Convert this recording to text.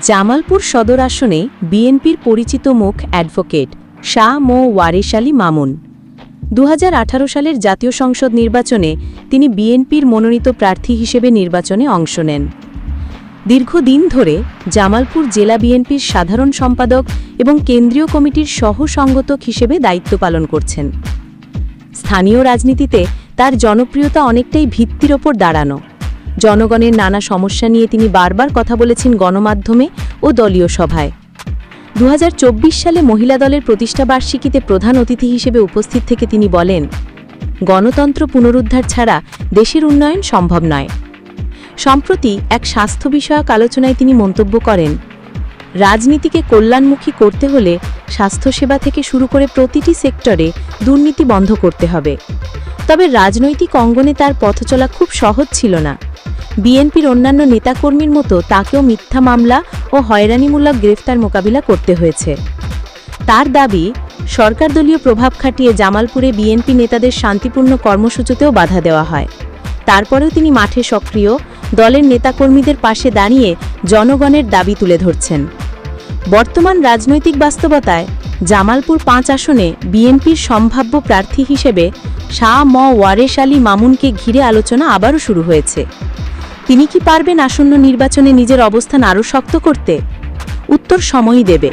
জামালপুর সদর আসনে বিএনপির পরিচিত মুখ অ্যাডভোকেট শাহ মো ওয়ারেস আলী মামুন 2018 সালের জাতীয় সংসদ নির্বাচনে তিনি বিএনপির মনোনীত প্রার্থী হিসেবে নির্বাচনে অংশ নেন। দীর্ঘদিন ধরে জামালপুর জেলা বিএনপির সাধারণ সম্পাদক এবং কেন্দ্রীয় কমিটির সহ-সংগঠক হিসেবে দায়িত্ব পালন করছেন। স্থানীয় রাজনীতিতে তার জনপ্রিয়তা অনেকটাই ভিত্তির ওপর দাঁড়ানো। জনগণের নানা সমস্যা নিয়ে তিনি বারবার কথা বলেছেন গণমাধ্যমে ও দলীয় সভায়। 2024 সালে মহিলা দলের প্রতিষ্ঠাবার্ষিকীতে প্রধান অতিথি হিসেবে উপস্থিত থেকে তিনি বলেন, গণতন্ত্র পুনরুদ্ধার ছাড়া দেশের উন্নয়ন সম্ভব নয়। সম্প্রতি এক স্বাস্থ্য বিষয়ক আলোচনায় তিনি মন্তব্য করেন, রাজনীতিকে কল্যাণমুখী করতে হলে স্বাস্থ্যসেবা থেকে শুরু করে প্রতিটি সেক্টরে দুর্নীতি বন্ধ করতে হবে। তবে রাজনৈতিক অঙ্গনে তার পথচলা খুব সহজ ছিল না। বিএনপির অন্যান্য নেতাকর্মীর মতো তাকেও মিথ্যা মামলা ও হয়রানিমূলক গ্রেফতার মোকাবিলা করতে হয়েছে। তার দাবি, সরকার দলীয় প্রভাব খাটিয়ে জামালপুরে বিএনপি নেতাদের শান্তিপূর্ণ কর্মসূচিতেও বাধা দেওয়া হয়। তারপরেও তিনি মাঠে সক্রিয়, দলের নেতাকর্মীদের পাশে দাঁড়িয়ে জনগণের দাবি তুলে ধরছেন। বর্তমান রাজনৈতিক বাস্তবতায় জামালপুর 5 আসনে বিএনপির সম্ভাব্য প্রার্থী হিসেবে শাহ ম ওয়ারেস আলী মামুনকে ঘিরে আলোচনা আবারও শুরু হয়েছে। তিনি কি পারবেন আসন্ন নির্বাচনে নিজের অবস্থান আরও শক্ত করতে? উত্তর সময়ই দেবে।